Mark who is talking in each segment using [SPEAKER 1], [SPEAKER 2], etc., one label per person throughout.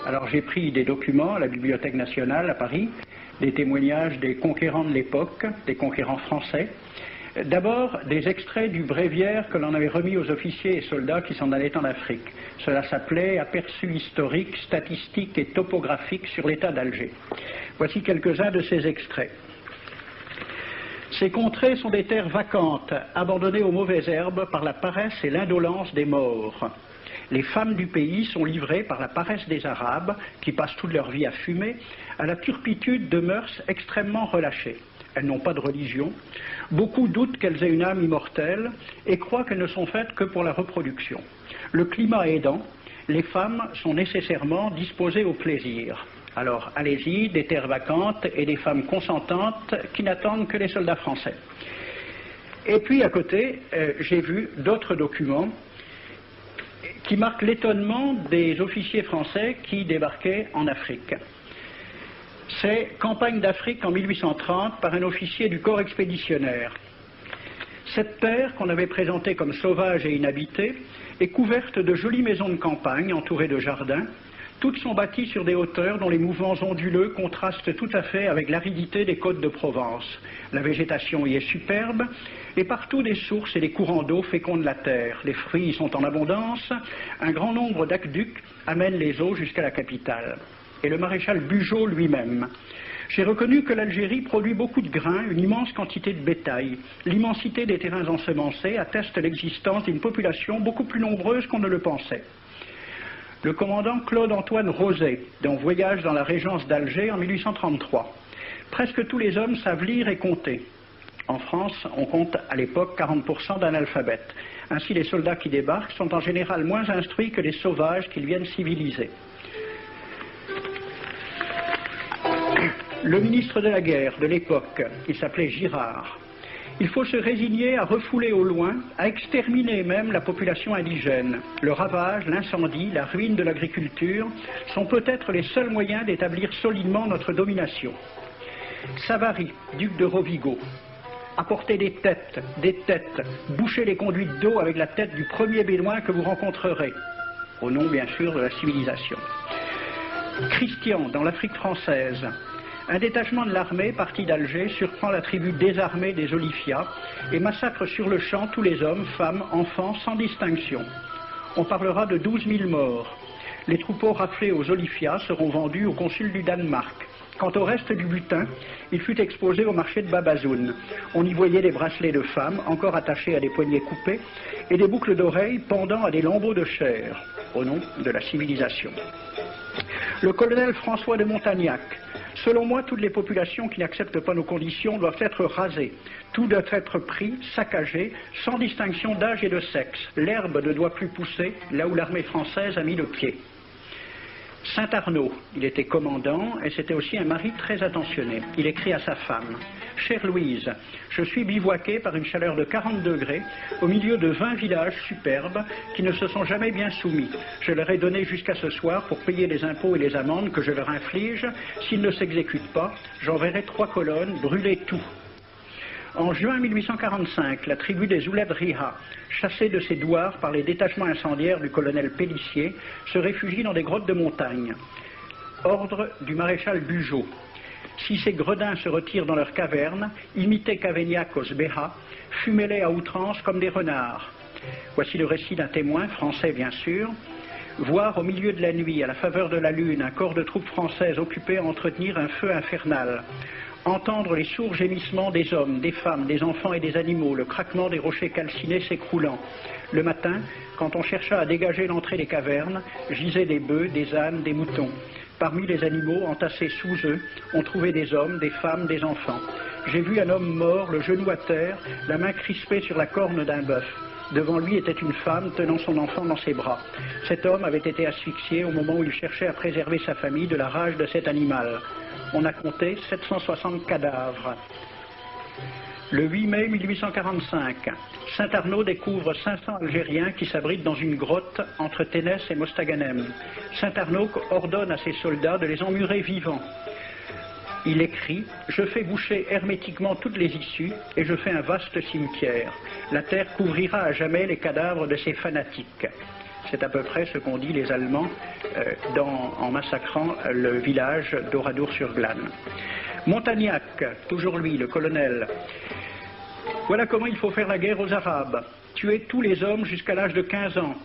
[SPEAKER 1] Alors j'ai pris des documents à la Bibliothèque nationale à Paris, des témoignages des conquérants de l'époque, des conquérants français. D'abord, des extraits du bréviaire que l'on avait remis aux officiers et soldats qui s'en allaient en Afrique. Cela s'appelait « Aperçu historique, statistique et topographique sur l'état d'Alger ». Voici quelques-uns de ces extraits. Ces contrées sont des terres vacantes, abandonnées aux mauvaises herbes par la paresse et l'indolence des morts. Les femmes du pays sont livrées par la paresse des Arabes, qui passent toute leur vie à fumer, à la turpitude de mœurs extrêmement relâchées. Elles n'ont pas de religion. Beaucoup doutent qu'elles aient une âme immortelle et croient qu'elles ne sont faites que pour la reproduction. Le climat aidant, les femmes sont nécessairement disposées au plaisir. Alors, allez-y, des terres vacantes et des femmes consentantes qui n'attendent que les soldats français. Et puis, à côté, j'ai vu d'autres documents qui marquent l'étonnement des officiers français qui débarquaient en Afrique. C'est Campagne d'Afrique en 1830 par un officier du corps expéditionnaire. Cette terre, qu'on avait présentée comme sauvage et inhabitée, est couverte de jolies maisons de campagne entourées de jardins. Toutes sont bâties sur des hauteurs dont les mouvements onduleux contrastent tout à fait avec l'aridité des côtes de Provence. La végétation y est superbe et partout des sources et des courants d'eau fécondent la terre. Les fruits y sont en abondance. Un grand nombre d'aqueducs amènent les eaux jusqu'à la capitale. Et le maréchal Bugeaud lui-même. J'ai reconnu que l'Algérie produit beaucoup de grains, une immense quantité de bétail. L'immensité des terrains ensemencés atteste l'existence d'une population beaucoup plus nombreuse qu'on ne le pensait. Le commandant Claude-Antoine Roset, dans Voyage dans la régence d'Alger en 1833. Presque tous les hommes savent lire et compter. En France, on compte à l'époque 40% d'analphabètes. Ainsi, les soldats qui débarquent sont en général moins instruits que les sauvages qu'ils viennent civiliser. Le ministre de la guerre de l'époque, il s'appelait Girard. Il faut se résigner à refouler au loin, à exterminer même la population indigène. Le ravage, l'incendie, la ruine de l'agriculture sont peut-être les seuls moyens d'établir solidement notre domination. Savary, duc de Rovigo, apportez des têtes, bouchez les conduites d'eau avec la tête du premier bédouin que vous rencontrerez, au nom bien sûr de la civilisation. Christian, dans l'Afrique française, un détachement de l'armée parti d'Alger surprend la tribu désarmée des Olifia et massacre sur le champ tous les hommes, femmes, enfants, sans distinction. On parlera de 12 000 morts. Les troupeaux raflés aux Olifia seront vendus au consul du Danemark. Quant au reste du butin, il fut exposé au marché de Babazoun. On y voyait des bracelets de femmes, encore attachés à des poignets coupés, et des boucles d'oreilles pendant à des lambeaux de chair, au nom de la civilisation. Le colonel François de Montagnac. Selon moi, toutes les populations qui n'acceptent pas nos conditions doivent être rasées. Tout doit être pris, saccagé, sans distinction d'âge et de sexe. L'herbe ne doit plus pousser là où l'armée française a mis le pied. Saint-Arnaud, il était commandant et c'était aussi un mari très attentionné. Il écrit à sa femme « Chère Louise, je suis bivouaqué par une chaleur de 40 degrés au milieu de 20 villages superbes qui ne se sont jamais bien soumis. Je leur ai donné jusqu'à ce soir pour payer les impôts et les amendes que je leur inflige. S'ils ne s'exécutent pas, j'enverrai 3 colonnes brûler tout. » En juin 1845, la tribu des Ouled Riha, chassée de ses douars par les détachements incendiaires du colonel Pélissier, se réfugie dans des grottes de montagne. Ordre du maréchal Bugeaud. Si ces gredins se retirent dans leurs cavernes, imitez Cavaignac aux Béha, fumez-les à outrance comme des renards. Voici le récit d'un témoin, français bien sûr. Voir au milieu de la nuit, à la faveur de la lune, un corps de troupes françaises occupé à entretenir un feu infernal. Entendre les sourds gémissements des hommes, des femmes, des enfants et des animaux, le craquement des rochers calcinés s'écroulant. Le matin, quand on chercha à dégager l'entrée des cavernes, gisaient des bœufs, des ânes, des moutons. Parmi les animaux, entassés sous eux, on trouvait des hommes, des femmes, des enfants. J'ai vu un homme mort, le genou à terre, la main crispée sur la corne d'un bœuf. Devant lui était une femme tenant son enfant dans ses bras. Cet homme avait été asphyxié au moment où il cherchait à préserver sa famille de la rage de cet animal. On a compté 760 cadavres. Le 8 mai 1845, Saint-Arnaud découvre 500 Algériens qui s'abritent dans une grotte entre Ténès et Mostaganem. Saint-Arnaud ordonne à ses soldats de les emmurer vivants. Il écrit « Je fais boucher hermétiquement toutes les issues et je fais un vaste cimetière. La terre couvrira à jamais les cadavres de ces fanatiques. » C'est à peu près ce qu'ont dit les Allemands en massacrant le village d'Oradour-sur-Glane. Montagnac, toujours lui, le colonel. Voilà comment il faut faire la guerre aux Arabes. Tuer tous les hommes jusqu'à l'âge de 15 ans.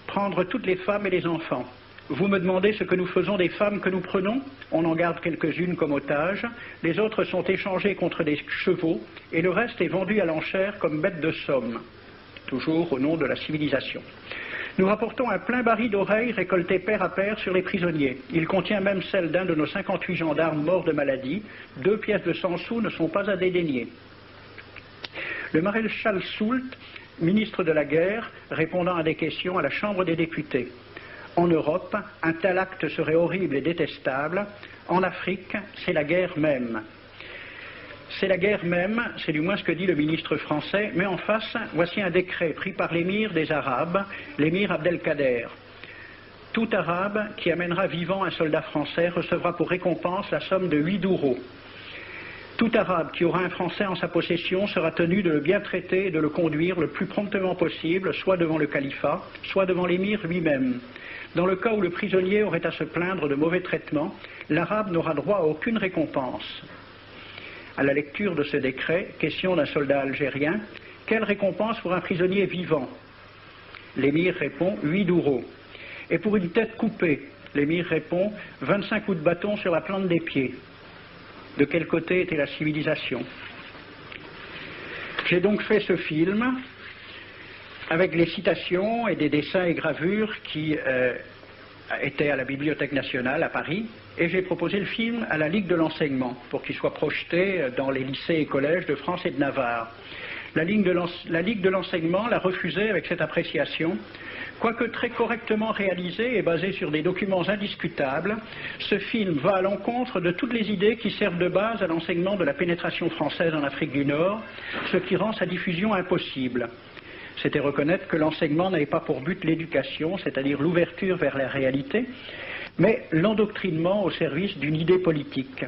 [SPEAKER 1] Prendre toutes les femmes et les enfants. Vous me demandez ce que nous faisons des femmes que nous prenons? On en garde quelques-unes comme otages, les autres sont échangées contre des chevaux, et le reste est vendu à l'enchère comme bête de somme, toujours au nom de la civilisation. Nous rapportons un plein baril d'oreilles récolté pair à pair sur les prisonniers. Il contient même celle d'un de nos 58 gendarmes morts de maladie. 2 pièces de 100 sous ne sont pas à dédaigner. Le maréchal Soult, ministre de la guerre, répondant à des questions à la Chambre des députés. En Europe, un tel acte serait horrible et détestable. En Afrique, c'est la guerre même. C'est la guerre même, c'est du moins ce que dit le ministre français, mais en face, voici un décret pris par l'émir des Arabes, l'émir Abdelkader. Tout Arabe qui amènera vivant un soldat français recevra pour récompense la somme de 8 douros. Tout Arabe qui aura un Français en sa possession sera tenu de le bien traiter et de le conduire le plus promptement possible, soit devant le califat, soit devant l'émir lui-même. Dans le cas où le prisonnier aurait à se plaindre de mauvais traitements, l'Arabe n'aura droit à aucune récompense. À la lecture de ce décret, question d'un soldat algérien, quelle récompense pour un prisonnier vivant? L'émir répond 8 douros. Et pour une tête coupée, l'émir répond 25 coups de bâton sur la plante des pieds. De quel côté était la civilisation? J'ai donc fait ce film avec les citations et des dessins et gravures qui étaient à la Bibliothèque nationale à Paris, et j'ai proposé le film à la Ligue de l'enseignement pour qu'il soit projeté dans les lycées et collèges de France et de Navarre. La Ligue de l'enseignement l'a refusé avec cette appréciation. Quoique très correctement réalisé et basé sur des documents indiscutables, ce film va à l'encontre de toutes les idées qui servent de base à l'enseignement de la pénétration française en Afrique du Nord, ce qui rend sa diffusion impossible. C'était reconnaître que l'enseignement n'avait pas pour but l'éducation, c'est-à-dire l'ouverture vers la réalité, mais l'endoctrinement au service d'une idée politique.